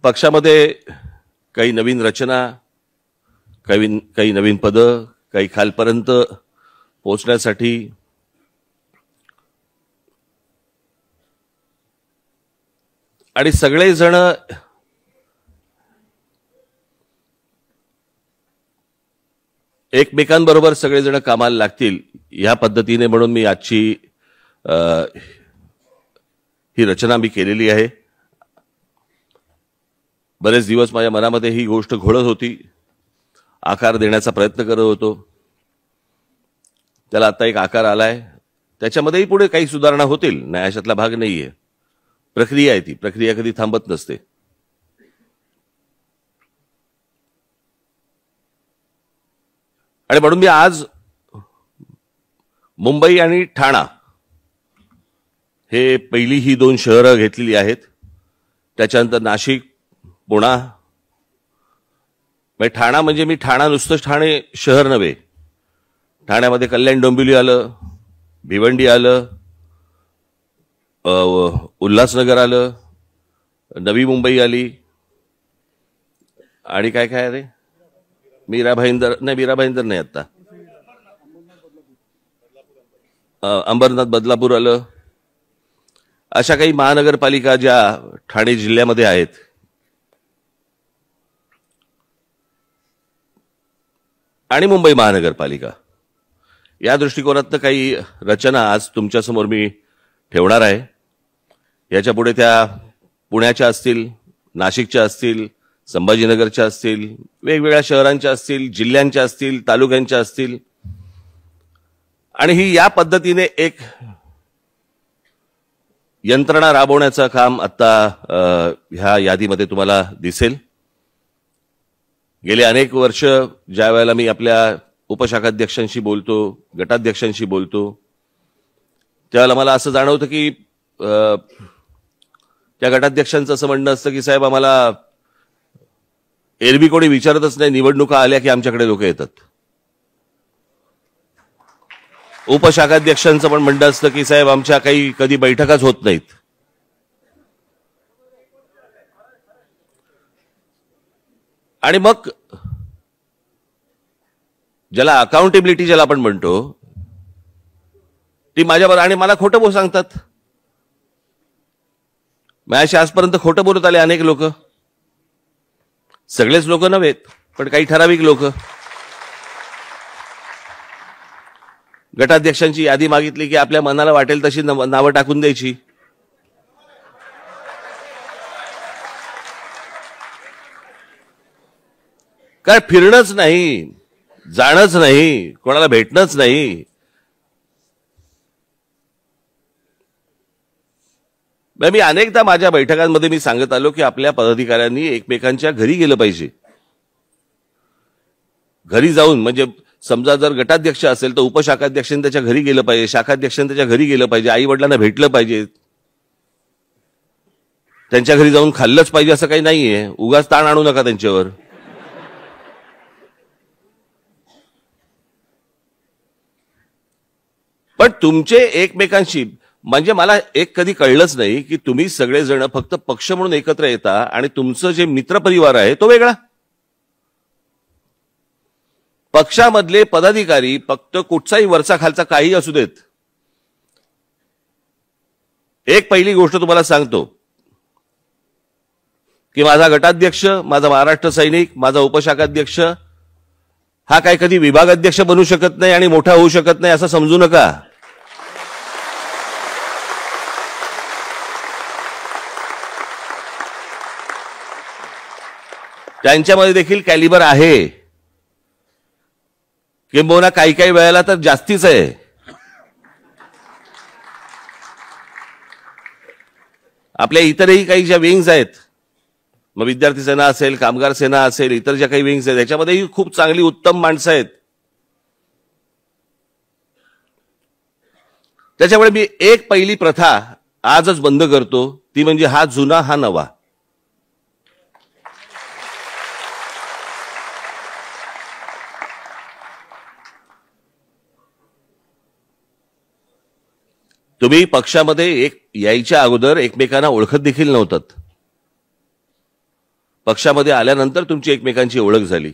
पक्षामध्ये काही नवीन रचना, काही नवीन पद, काही खालपर्यंत पोहोचण्यासाठी आणि सगळे जण एकमेकांबरोबर सगळेजण कामाला लागतील या पद्धतीने, म्हणून मी आजची ही रचना मी केलेली आहे. बरेच दिवस माझ्या मनामध्ये ही गोष्ट घोळत होती, आकार देण्याचा प्रयत्न करत होतो. त्याला आता एक आकार आलाय. त्याच्यामध्येही पुढे काही सुधारणा होतील, नाही अशातला भाग नाहीये. प्रक्रिया आहे, ती प्रक्रिया कधी थांबत नसते. आणि म्हणून मी आज मुंबई आणि ठाणा हे पहिली ही दोन शहरं घेतलेली आहेत. त्याच्यानंतर नाशिक, पुणा. ठाणा म्हणजे मी ठाणा नुसतंच ठाणे शहर नव्हे, ठाण्यामध्ये कल्याण डोंबिवली आलं, भिवंडी आलं, उल्हासनगर आलं, नवी मुंबई आली, आणि काय काय रे, मीरा भाईंदर नाही, आता अंबरनाथ बदलापूर आलं. अशा काही महानगरपालिका ज्या ठाणे जिल्ह्यामध्ये आहेत. आणि मुंबई महानगरपालिका, या दृष्टिकोनातनं काही रचना आज तुमच्यासमोर मी ठेवणार आहे. याच्या पुढे त्या पुण्याच्या असतील, नाशिकच्या असतील, संभाजीनगरच्या असतील, वेगवेगळ्या शहरांच्या असतील, जिल्ह्यांच्या असतील, तालुक्यांच्या असतील. आणि ही या पद्धतीने एक यंत्रणा राबवण्याचं काम आता ह्या यादीमध्ये तुम्हाला दिसेल. गेले अनेक वर्ष ज्या वेळेला मी आपल्या उपशाखाध्यक्षांशी बोलतो, गटाध्यक्षांशी बोलतो, त्यावेळेला मला असं जाणवतं की त्या गटाध्यक्षांचं असं म्हणणं असतं की साहेब, आम्हाला एरवी कोणी विचारतच नाही, निवडणुका आल्या की आमच्याकडे लोक येतात. उपशाखाध्यक्षांचं पण म्हणणं असतं की साहेब, आमच्या काही कधी बैठकाच होत नाहीत. आणि मग ज्याला अकाउंटेबिलिटी ज्याला आपण म्हणतो, ती माझ्यावर, आणि मला खोटं सांगतात. माझ्याशी आजपर्यंत खोटं बोलत आले अनेक लोक. सगळेच लोक नव्हेत, पण काही ठराविक लोक. गटाध्यक्षांची यादी मागितली की आपल्या मनाला वाटेल तशी नावं टाकून द्यायची. काय फिरणंच नाही, जाणंच नाही, कोणाला भेटणंच नाही. मी अनेकदा माझ्या बैठकांमध्ये मी सांगत आलो की आपल्या पदाधिकाऱ्यांनी एकमेकांच्या घरी गेलं पाहिजे. घरी जाऊन, म्हणजे समजा जर गटाध्यक्ष असेल तर उपशाखाध्यक्षांनी त्याच्या घरी गेलं पाहिजे, शाखाध्यक्षांनी त्याच्या घरी गेलं पाहिजे, आई वडिलांना भेटलं पाहिजे, त्यांच्या घरी जाऊन खाल्लंच पाहिजे असं काही नाहीये. उगाच ताण आणू नका त्यांच्यावर. पण तुमचे एकमेकांशी, म्हणजे मला एक कधी कळलंच नाही की तुम्ही सगळेजण फक्त पक्ष म्हणून एकत्र येता आणि तुमचं जे मित्रपरिवार आहे तो वेगळा. पक्षामधले पदाधिकारी फक्त कुठचाही वरचा खालचा काही असू देत. एक पहिली गोष्ट तुम्हाला सांगतो की माझा गटाध्यक्ष, माझा महाराष्ट्र सैनिक, माझा उपशाखाध्यक्ष हा काय कधी विभागाध्यक्ष बनू शकत नाही आणि मोठा होऊ शकत नाही असं समजू नका. त्यांच्यामध्ये देखील कॅलिबर आहे, किंबहुना काही काही वेळेला तर जास्तीच आहे. आपल्या इतरही काही ज्या विंग्स आहेत, मग विद्यार्थी सेना असेल, कामगार सेना असेल, इतर ज्या काही विंग्स आहेत त्याच्यामध्येही खूप चांगली उत्तम माणसं आहेत. त्याच्यामुळे मी एक पहिली प्रथा आजच बंद करतो, ती म्हणजे हा जुना हा नवा. तुम्ही पक्षामध्ये यायच्या अगोदर एकमेकांना ओळखत देखील नव्हतात. पक्षामध्ये आल्यानंतर तुमची एकमेकांची ओळख झाली,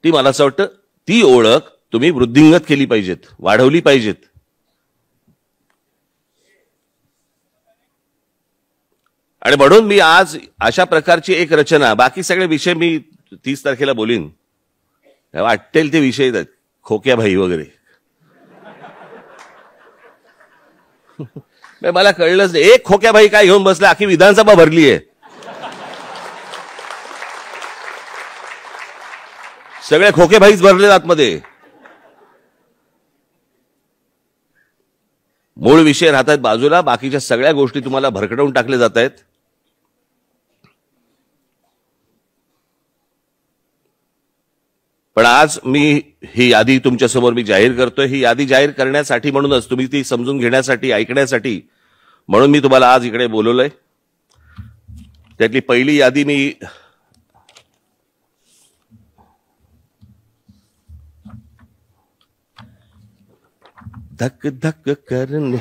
ती मला असं वाटतं ती ओळख तुम्ही वृद्धिंगत केली पाहिजेत, वाढवली पाहिजेत. आणि म्हणून मी आज अशा प्रकारची एक रचना, बाकी सगळे विषय मी 30 तारखेला बोलीन, वाटेल ते विषय आहेत, खोक्याभाई वगैरे. मला कळलंच नाही, एक खोक्याभाई काय घेऊन बसला, अख्खी विधानसभा भरली आहे. सगळे खोकेभाईच भरले आतमध्ये. मूळ विषय राहतात बाजूला, बाकीच्या सगळ्या गोष्टी तुम्हाला भरकटवून टाकले जात आहेत. पण आज मी ही यादी तुमच्यासमोर मी जाहीर करतोय. ही यादी जाहीर करण्यासाठी म्हणूनच, तुम्ही ती समजून घेण्यासाठी, ऐकण्यासाठी म्हणून मी तुम्हाला आज इकडे बोलवलंय. त्यातली पहिली यादी मी धक धक करणे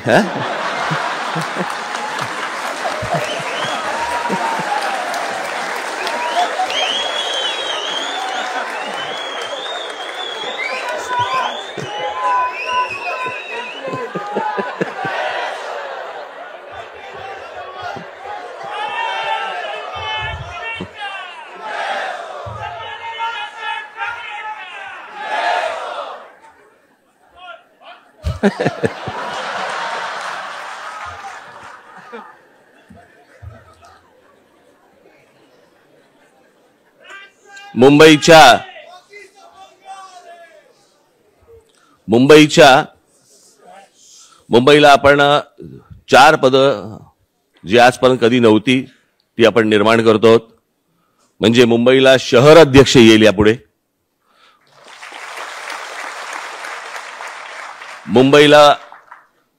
मुंबईला आपण 4 पदं जी आजपर्यंत कधी नव्हती ती आपण निर्माण करतो. म्हणजे मुंबईला शहर अध्यक्ष येईल यापुढे, मुंबईला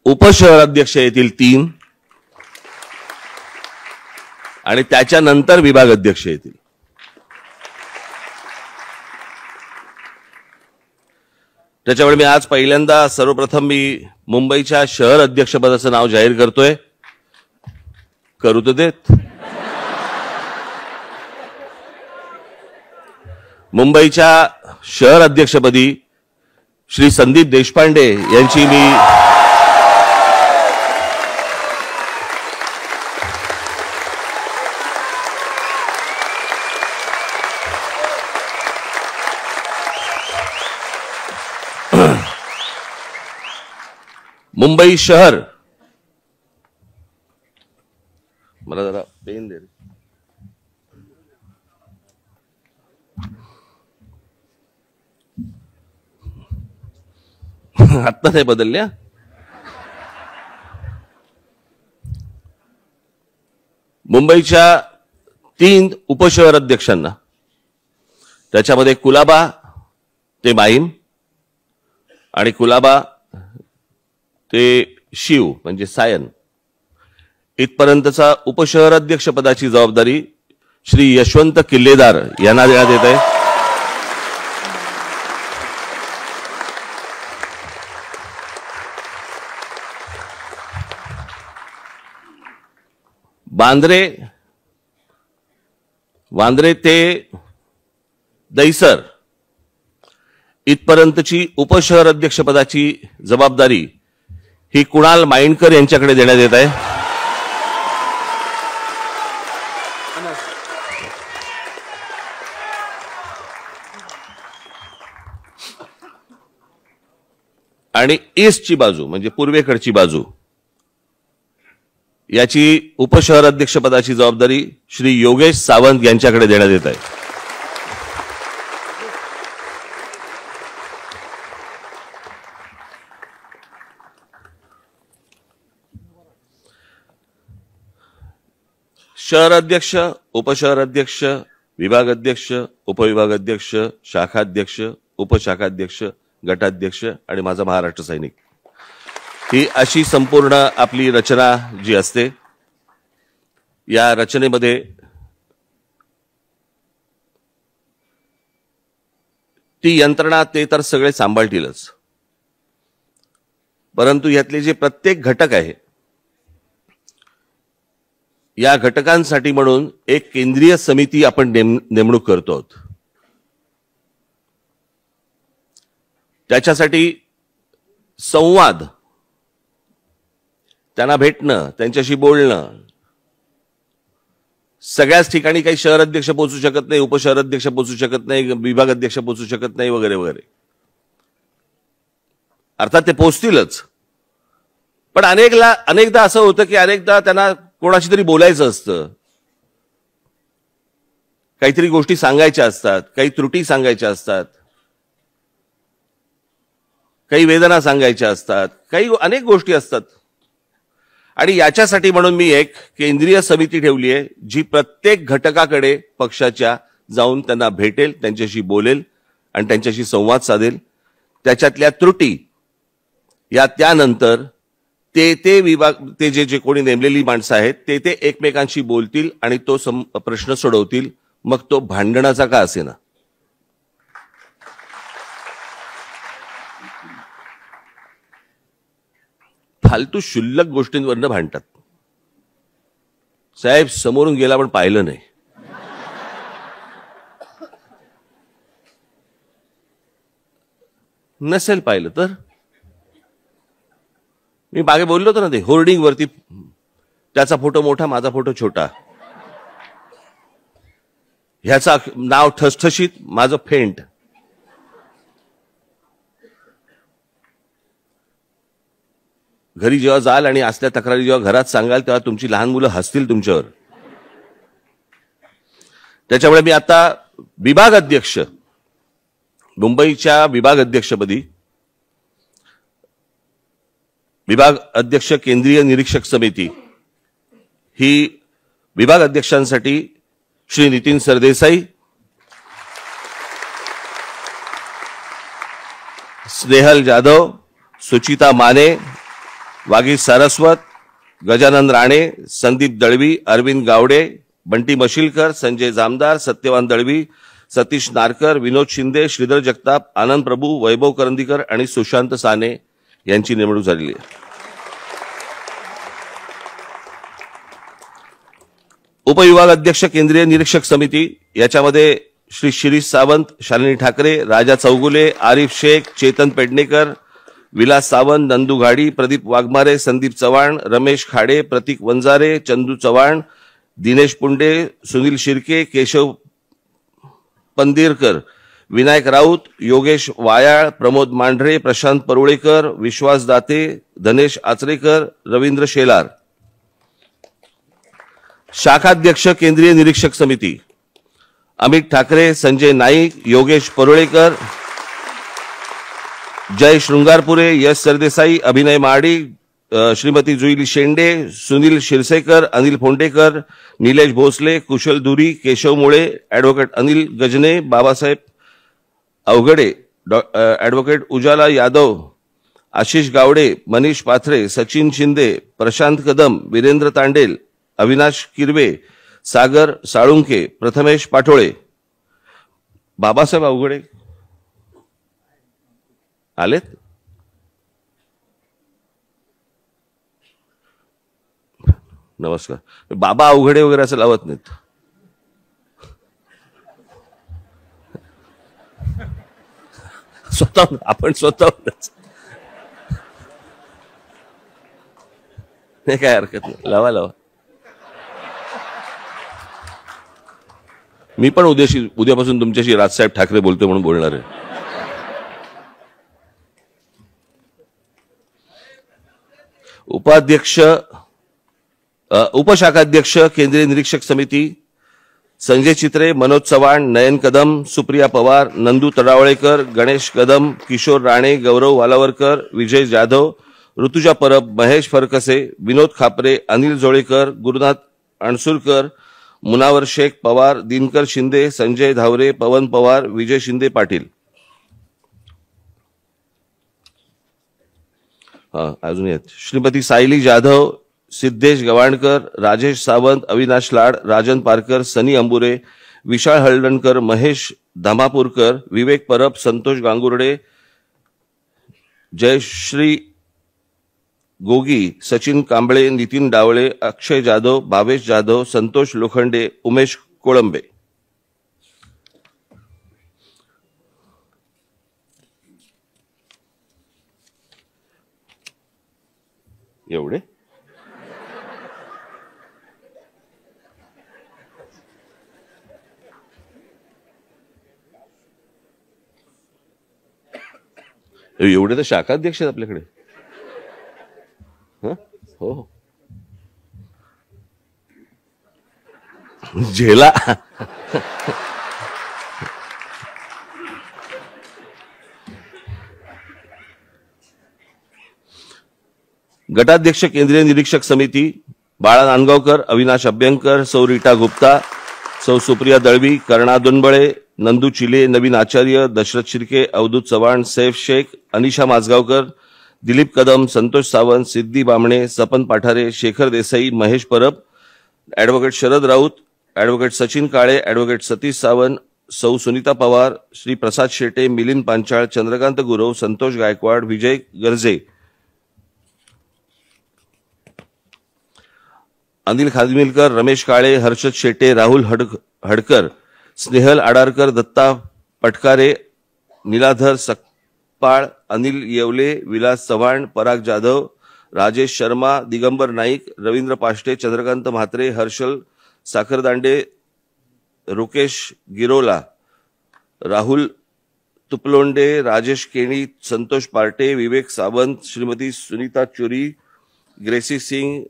उपशहर अध्यक्ष येतील 3, आणि त्याच्यानंतर विभाग अध्यक्ष येतील. त्याच्यामुळे मी आज पहिल्यांदा सर्वप्रथम मी मुंबईच्या शहर अध्यक्षपदाचं नाव जाहीर करतोय. करू तर देत. मुंबईच्या शहर अध्यक्षपदी श्री संदीप देशपांडे यांची मी मुंबई शहर, मला जरा पेन दे. आत्ता नाही बदलल्या. मुंबईच्या 3 उपशहर अध्यक्षांना, त्याच्यामध्ये कुलाबा ते माहीम आणि कुलाबा ते शीव म्हणजे सायन इथपर्यंतचा उपशहर अध्यक्ष पदाची जबाबदारी श्री यशवंत किल्लेदार यांना देण्यात येत आहे. वांद्रे ते दहिसर इथपर्यंतची उपशहर अध्यक्ष पदाची जबाबदारी ही कुणाल माइंडकर यांच्याकडे देण्यात येत आहे. आणि ईस्टची बाजू म्हणजे पूर्वेकडची बाजू याची उपशहर अध्यक्ष पदाची जबाबदारी श्री योगेश सावंत यांच्याकडे देण्यात येत आहे. शहर अध्यक्ष, उपशहर अध्यक्ष, विभाग अध्यक्ष, उपविभाग अध्यक्ष, शाखाध्यक्ष, उपशाखाध्यक्ष, गटाध्यक्ष आणि माझा महाराष्ट्र सैनिक, ही अशी संपूर्ण आपली रचना जी असते. या रचनेमध्ये ती यंत्रणा ते तर सगळे सांभाळतीलच, परंतु यातले जे प्रत्येक घटक आहे या घटकांसाठी म्हणून एक केंद्रीय समिती आपण नेमणूक करतो आहोत. त्याच्यासाठी संवाद, त्यांना भेटणं, त्यांच्याशी बोलणं, सगळ्याच ठिकाणी काही शहर अध्यक्ष पोहोचू शकत नाही, उपशहर अध्यक्ष पोहोचू शकत नाही, विभाग अध्यक्ष पोहोचू शकत नाही, वगैरे वगैरे. अर्थात ते पोहोचतीलच, पण अनेकदा असं होतं की अनेकदा त्यांना कोणाशी तरी बोलायचं असतं, काहीतरी गोष्टी सांगायच्या असतात, काही त्रुटी सांगायच्या असतात, काही वेदना सांगायच्या असतात, काही अनेक गोष्टी असतात. आणि याच्यासाठी म्हणून मी एक केंद्रीय समिती ठेवली आहे, जी प्रत्येक घटकाकडे पक्षाच्या जाऊन त्यांना भेटेल, त्यांच्याशी बोलेल आणि त्यांच्याशी संवाद साधेल. त्याच्यातल्या त्रुटी या त्यानंतर ते विभाग, ते जे कोणी नेमलेली माणसं आहेत ते एकमेकांशी बोलतील आणि तो प्रश्न सोडवतील, मग तो भांडणाचा का असेना. फालतू शुल्लक गोष्टींवरनं भांडतात. साहेब समोरून गेला पण पाहिलं नाही. नसेल पाहिलं तर मी मागे बोललो होतो ना, ते होर्डिंग वरती त्याचा फोटो मोठा, माझा फोटो छोटा, ह्याचा नाव ठसठशीत, माझं फेंट. घरी जेव्हा जाल आणि असल्या तक्रारी जेव्हा घरात सांगाल तेव्हा तुमची लहान मुलं हसतील तुमच्यावर. त्याच्यामुळे मी आता विभाग अध्यक्ष, मुंबईच्या विभाग अध्यक्षपदी, विभाग अध्यक्ष केंद्रीय निरीक्षक समिती, ही विभाग अध्यक्षांसाठी श्री नितीन सरदेसाई, स्नेहल जाधव, सुचिता माने, वागीश सारस्वत, गजानन राणे, संदीप दळवी, अरविंद गावडे, बंटी मशिलकर, संजय जामदार, सत्यवान दळवी, सतीश नारकर, विनोद शिंदे, श्रीधर जगताप, आनंद प्रभू, वैभव करंदीकर आणि सुशांत साने यांची नेमणूक झालेली आहे. उपविभाग अध्यक्ष केंद्रीय निरीक्षक समिती, याच्यामध्ये श्री शिरीष सावंत, शालिनी ठाकरे, राजा चौगुले, आरिफ शेख, चेतन पेडणेकर, विलास सावंत, नंदू घाडी, प्रदीप वाघमारे, संदीप चव्हाण, रमेश खाडे, प्रतीक वंजारे, चंदू चव्हाण, दिनेश पुंडे, सुनील शिर्के, केशव पंदिरकर, विनायक राऊत, योगेश वायाळ, प्रमोद मांढरे, प्रशांत परुळेकर, विश्वास दाते, धनेश आचरेकर, रवींद्र शेलार. शाखाध्यक्ष केंद्रीय निरीक्षक समिती, अमित ठाकरे, संजय नाईक, योगेश परुळेकर, जय शृंगारपुरे, यश सरदेसाई, अभिनय महाडी, श्रीमती जुईली शेंडे, सुनील शिरसेकर, अनिल फोंडेकर, निलेश भोसले, कुशल धुरी, केशव मुळे, ऍडव्होकेट अनिल गजने, बाबासाहेब अवघडे, ऍडव्होकेट उजाला यादव, आशिष गावडे, मनीष पाथरे, सचिन शिंदे, प्रशांत कदम, वीरेंद्र तांडेल, अविनाश किरवे, सागर साळुंके, प्रथमेश पाठोळे. बाबासाहेब अवघडे आलेत? नमस्कार. बाबा अवघडे वगैरे असं लावत नाहीत. स्वतः आपण स्वतःच, हे काय हरकत नाही, लावा लावा. मी पण उद्यापासून तुमच्याशी राजसाहेब ठाकरे बोलतोय म्हणून बोलणार आहे. उपशाखाध्यक्ष केंद्रीय निरीक्षक समिती, संजय चित्रे, मनोज चव्हाण, नयन कदम, सुप्रिया पवार, नंदू तडावळेकर, गणेश कदम, किशोर राणे, गौरव वालावरकर, विजय जाधव, ऋतुजा परब, महेश फरकसे, विनोद खापरे, अनिल जोळेकर, गुरुनाथ अणसुरकर, मुनावर शेख पवार, दिनकर शिंदे, संजय धावरे, पवन पवार, विजय शिंदे पाटील. अजून आहेत श्रीमती सायली जाधव, सिद्धेश गवाणकर, राजेश सावंत, अविनाश लाड, राजन पारकर, सनी अंबुरे, विशाल हळदणकर, महेश धामापूरकर, विवेक परब, संतोष गांगुर्डे, जयश्री गोगी, सचिन कांबळे, नितीन डावळे, अक्षय जाधव, भावेश जाधव, संतोष लोखंडे, उमेश कोळंबे. एवढे एवढे तर शाखाध्यक्ष आहेत आपल्याकडे. हो झेला. गटाध्यक्ष केंद्रीय निरीक्षक समिती बाळा नांदगावकर, अविनाश अभ्यंकर, सौ रीटा गुप्ता, सौ सुप्रिया दळवी, कर्णा दोनबळे, नंदू चिले, नवीन आचार्य, दशरथ शिर्के, अवधूत चव्हाण, सैफ शेख, अनिशा माझगावकर, दिलीप कदम, संतोष सावंत, सिद्धी बामणे, सपन पाठारे, शेखर देसाई, महेश परब, ॲडव्होकेट शरद राऊत, ॲडव्होकेट सचिन काळे, ॲडव्होकेट सतीश सावंत, सौ सुनीता पवार, श्री प्रसाद शेटे, मिलिंद पांचाळ, चंद्रकांत गुरव, संतोष गायकवाड, विजय गर्जे, अनिल खानविलकर, रमेश काळे, हर्षद शेटे, राहुल हडकर, स्नेहल आडारकर, दत्ता पटकारे, नीलाधर सकपाळ, अनिल येवले, विलास चव्हाण, पराग जाधव, राजेश शर्मा, दिगंबर नाईक, रवींद्र पाष्टे, चंद्रकांत म्हात्रे, हर्षल साखरदांडे, रुकेश गिरोला, राहुल तुपलोंडे, राजेश केणी, संतोष पार्टे, विवेक सावंत, श्रीमती सुनीता चुरी, ग्रेसी सिंग,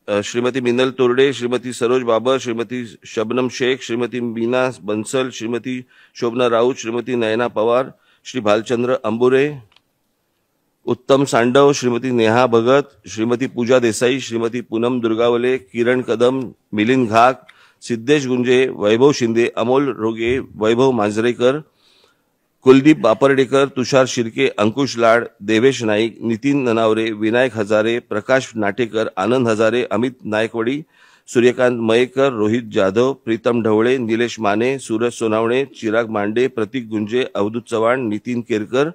श्रीमती मिनल तोरडे, श्रीमती सरोज बाबर, श्रीमती शबनम शेख, श्रीमती मीना बंसल, श्रीमती शोभना राऊत, श्रीमती नयना पवार, श्री भालचंद्र अंबुरे, उत्तम सांडव, श्रीमती नेहा भगत, श्रीमती पूजा देसाई, श्रीमती पूनम दुर्गावले, किरण कदम, मिलिंद घाक, सिद्धेश गुंजे, वैभव शिंदे, अमोल रोगे, वैभव मांजरेकर, कुलदीप बापर्डेकर, तुषार शिर्के, अंकुश लाड, देवेश नाईक, नितीन ननावरे, विनायक हजारे, प्रकाश नाटेकर, आनंद हजारे, अमित नायकवडी, सूर्यकांत मयेकर, रोहित जाधव, प्रीतम ढवळे, निलेश माने, सूरज सोनावणे, चिराग मांडे, प्रतीक गुंजे, अवधूत चव्हाण, नितीन केरकर,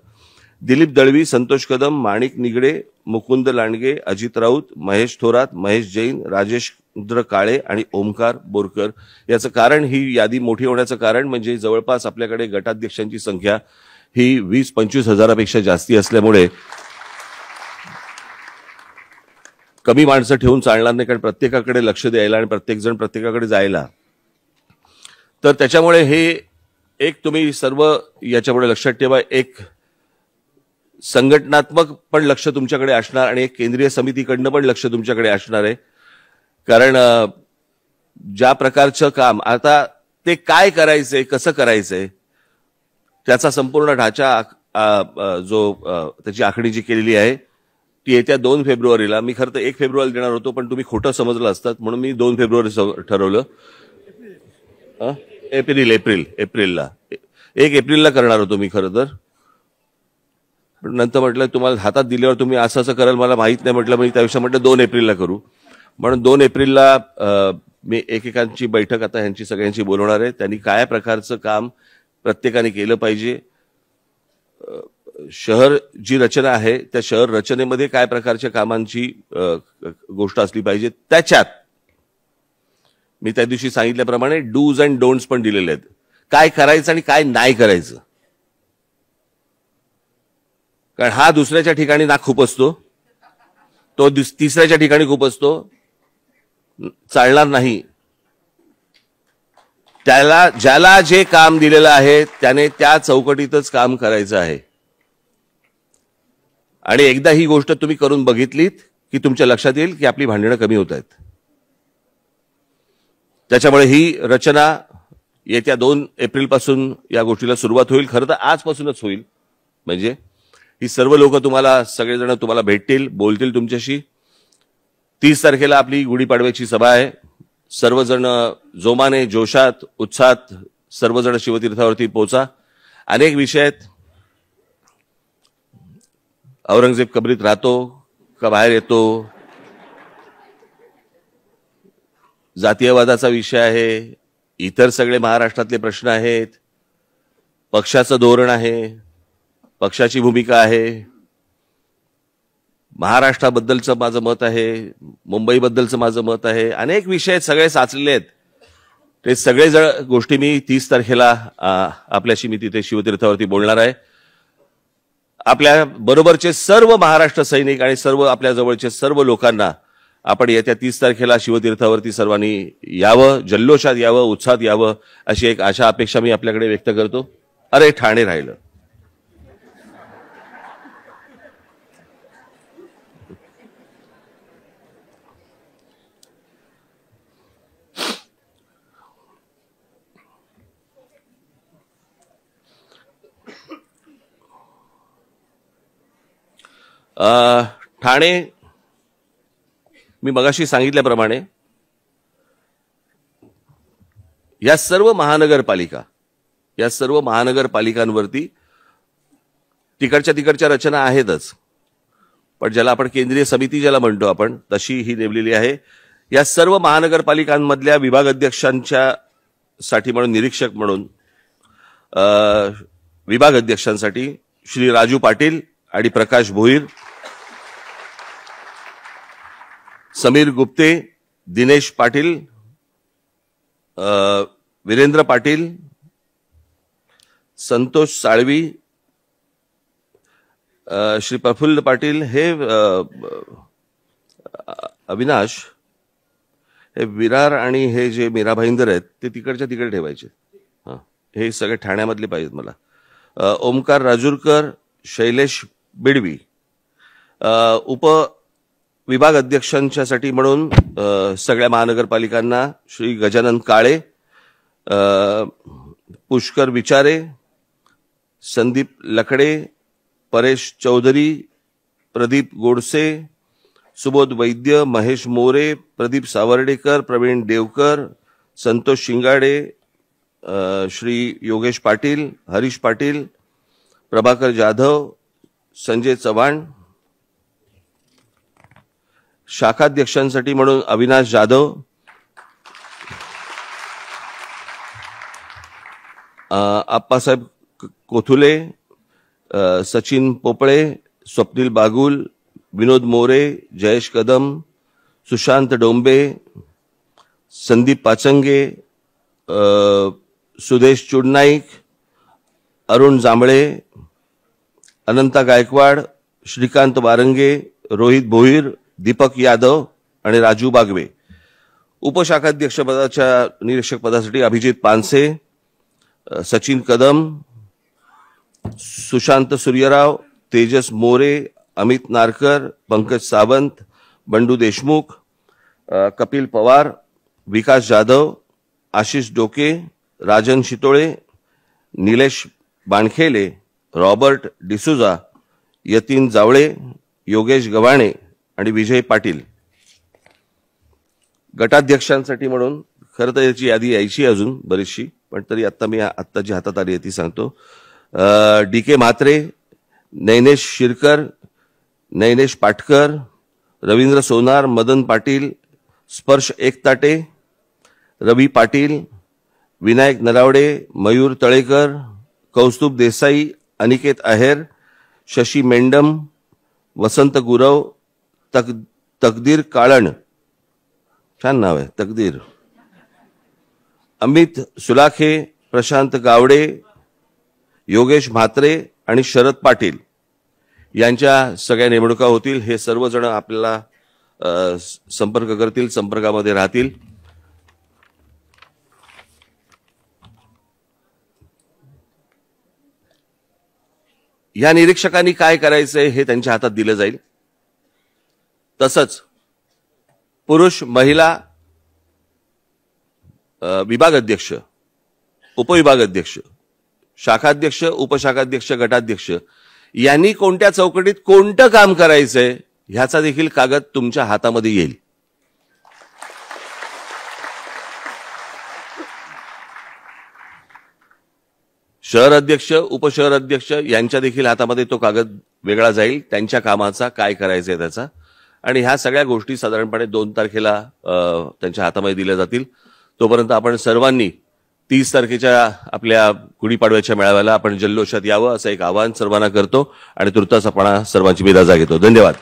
दिलीप दळवी, संतोष कदम, माणिक निगडे, मुकुंद लांडगे, अजित राऊत, महेश थोरात, महेश जैन, राजेंद्र काळे आणि ओमकार बोरकर. याचं कारण, ही यादी मोठी होण्याचं कारण म्हणजे जवळपास आपल्याकडे गटाध्यक्षांची संख्या ही 20-25 हजारापेक्षा जास्ती असल्यामुळे कमी माणसं ठेवून चालणार नाही, कारण प्रत्येकाकडे लक्ष द्यायला आणि प्रत्येकजण प्रत्येकाकडे जायला. तर त्याच्यामुळे हे एक तुम्ही सर्व याच्यापुढे लक्षात ठेवा, एक संघटनात्मक पण लक्ष तुमच्याकडे असणार आणि एक केंद्रीय समितीकडनं पण लक्ष तुमच्याकडे असणार आहे. कारण ज्या प्रकारचं काम आता ते काय करायचंय, कसं करायचंय, त्याचा संपूर्ण ढाचा जो त्याची आखणी जी केलेली आहे ती येत्या 2 फेब्रुवारीला, मी खरं तर 1 फेब्रुवारी देणार होतो पण तुम्ही खोटं समजलं असतात म्हणून मी 2 फेब्रुवारी ठरवलं. एप्रिलला 1 एप्रिलला करणार होतो मी खरं तर, नंतर म्हटलं तुम्हाला हातात दिल्यावर तुम्ही असं असं कराल मला माहित नाही, म्हटलं मी त्यापेक्षा म्हटलं 2 एप्रिलला करू. म्हणून 2 एप्रिलला मी एकेकांची बैठक आता ह्यांची सगळ्यांची बोलवणार आहे. त्यांनी काय प्रकारचं काम प्रत्येकाने केलं पाहिजे, शहर जी रचना आहे त्या शहर रचनेमध्ये काय प्रकारच्या कामांची गोष्ट असली पाहिजे, त्याच्यात मी त्या दिवशी सांगितल्याप्रमाणे डूज अँड डोंट्स पण दिलेले आहेत, काय करायचं आणि काय नाही करायचं. कारण हा दुसऱ्याच्या ठिकाणी ना खूप असतो, तो तिसऱ्याच्या ठिकाणी खूप असतो, चालणार नाही. त्याला ज्याला जे काम दिलेलं आहे त्याने त्या चौकटीतच काम करायचं आहे. आणि एकदा ही गोष्ट तुम्ही करून बघितलीत की तुमच्या लक्षात येईल की आपली भांडणं कमी होत आहेत. त्याच्यामुळे ही रचना येत्या 2 एप्रिलपासून या गोष्टीला सुरुवात होईल. खरं तर आजपासूनच होईल. म्हणजे ही सर्व लोक तुम्हाला सगळेजण तुम्हाला भेटतील, बोलतील तुमच्याशी. 30 तारखेला आपली गुढीपाडव्याची सभा आहे. सर्वजण जोमाने, जोशात, उत्साहात सर्वजण शिवतीर्थावरती पोचा. अनेक विषय आहेत. औरंगजेब कबरीत राहतो का बाहेर येतो, जातीयवादाचा विषय आहे, इतर सगळे महाराष्ट्रातले प्रश्न आहेत, पक्षाचं धोरण आहे, पक्षाची भूमिका आहे, महाराष्ट्राबद्दलचं माझं मत आहे, मुंबईबद्दलचं माझं मत आहे, अनेक विषय सगळे साचलेले आहेत. ते सगळे गोष्टी मी 30 तारखेला आपल्याशी मी तिथे शिवतीर्थावरती बोलणार आहे. आपल्या बरोबरचे सर्व महाराष्ट्र सैनिक आणि सर्व आपल्या जवळचे सर्व लोकांना आपण येत्या 30 तारखेला शिवतीर्थावरती सर्वांनी यावं, जल्लोषात यावं, उत्साहात यावं, अशी एक आशा अपेक्षा मी आपल्याकडे व्यक्त करतो. अरे ठाणे राहिलं. ठाणे मी मगाशी सांगितल्याप्रमाणे या सर्व महानगरपालिकांवरती तिकडच्या रचना आहेतच, पण ज्याला आपण केंद्रीय समिती ज्याला म्हणतो आपण तशी ही नेमलेली आहे. या सर्व महानगरपालिकांमधल्या विभाग अध्यक्षांच्या साठी म्हणून निरीक्षक म्हणून विभाग अध्यक्षांसाठी श्री राजू पाटील आणि प्रकाश भोईर, समीर गुप्ते, दिनेश पाटील, वीरेंद्र पाटील, संतोष साळवी, श्री प्रफुल्ल पाटील, हे अविनाश, हे विरार आणि हे जे मीरा भाईंदर आहेत ते तिकडे ठेवायचे. हे सगळे ठाण्यामधले पाहिजेत मला. ओमकार राजूरकर, शैलेश बिडवी. उप विभाग अध्यक्षांच्यासाठी म्हणून सगळ्या महानगरपालिकांना श्री गजानन काळे, पुष्कर विचारे, संदीप लकडे, परेश चौधरी, प्रदीप गोडसे, सुबोध वैद्य, महेश मोरे, प्रदीप सावर्डेकर, प्रवीण देवकर, संतोष शिंगाडे, श्री योगेश पाटील, हरीश पाटील, प्रभाकर जाधव, संजय चव्हाण. शाखाध्यक्षांसाठी म्हणून अविनाश जाधव, आप्पासाहेब कोथुले, सचिन पोपळे, स्वप्नील बागुल, विनोद मोरे, जयेश कदम, सुशांत डोंबे, संदीप पाचंगे, सुदेश चुडनाईक, अरुण जांभळे, अनंता गायकवाड, श्रीकांत वारंगे, रोहित भोईर, दीपक यादव आणि राजू बागवे. उपशाखाध्यक्षपदाच्या निरीक्षक पदासाठी अभिजित पानसे, सचिन कदम, सुशांत सूर्यराव, तेजस मोरे, अमित नारकर, पंकज सावंत, बंडू देशमुख, कपिल पवार, विकास जाधव, आशिष डोके, राजन शितोळे, निलेश बाणखेले, रॉबर्ट डिसुजा, यतीन जावळे, योगेश गव्हाणे आणि विजय पाटील. गटाध्यक्षांसाठी म्हणून खरं तर याची यादी यायची अजून बरीचशी, पण तरी आत्ता जी हातात आली आहे ती सांगतो. डी के म्हात्रे, नैनेश शिरकर, नैनेश पाटकर, रवींद्र सोनार, मदन पाटील, स्पर्श एकताटे, रवी पाटील, विनायक नरावडे, मयूर तळेकर, कौस्तुभ देसाई, अनिकेत आहेर, शशी मेंडम, वसंत गुरव, तकदीर काळण, छान नाव आहे तकदीर, अमित सुलाखे, प्रशांत गावडे, योगेश म्हात्रे आणि शरद पाटील यांच्या सगळ्या नेमणुका होतील. हे सर्वजण आपल्याला संपर्क करतील, संपर्कामध्ये राहतील. या निरीक्षकांनी काय करायचंय हे त्यांच्या हातात दिलं जाईल. तसंच पुरुष महिला विभाग अध्यक्ष, उपविभाग अध्यक्ष, शाखाध्यक्ष, उपशाखाध्यक्ष, गटाध्यक्ष यांनी कोणत्या चौकटीत कोणतं काम करायचंय ह्याचा देखील कागद तुमच्या हातामध्ये येईल. शहर अध्यक्ष, उपशहर अध्यक्ष यांच्या देखील हातामध्ये तो कागद वेगळा जाईल, त्यांच्या कामाचा काय करायचंय त्याचा. आणि ह्या सगळ्या गोष्टी साधारणपणे 2 तारखेला त्यांच्या हातामध्ये दिल्या जातील. तोपर्यंत आपण सर्वांनी 30 तारखेच्या आपल्या गुढीपाडव्याच्या मेळाव्याला आपण जल्लोषात यावं असं एक आवाहन सर्वांना करतो आणि तुर्तास आपण सर्वांची विदा घेतो. धन्यवाद.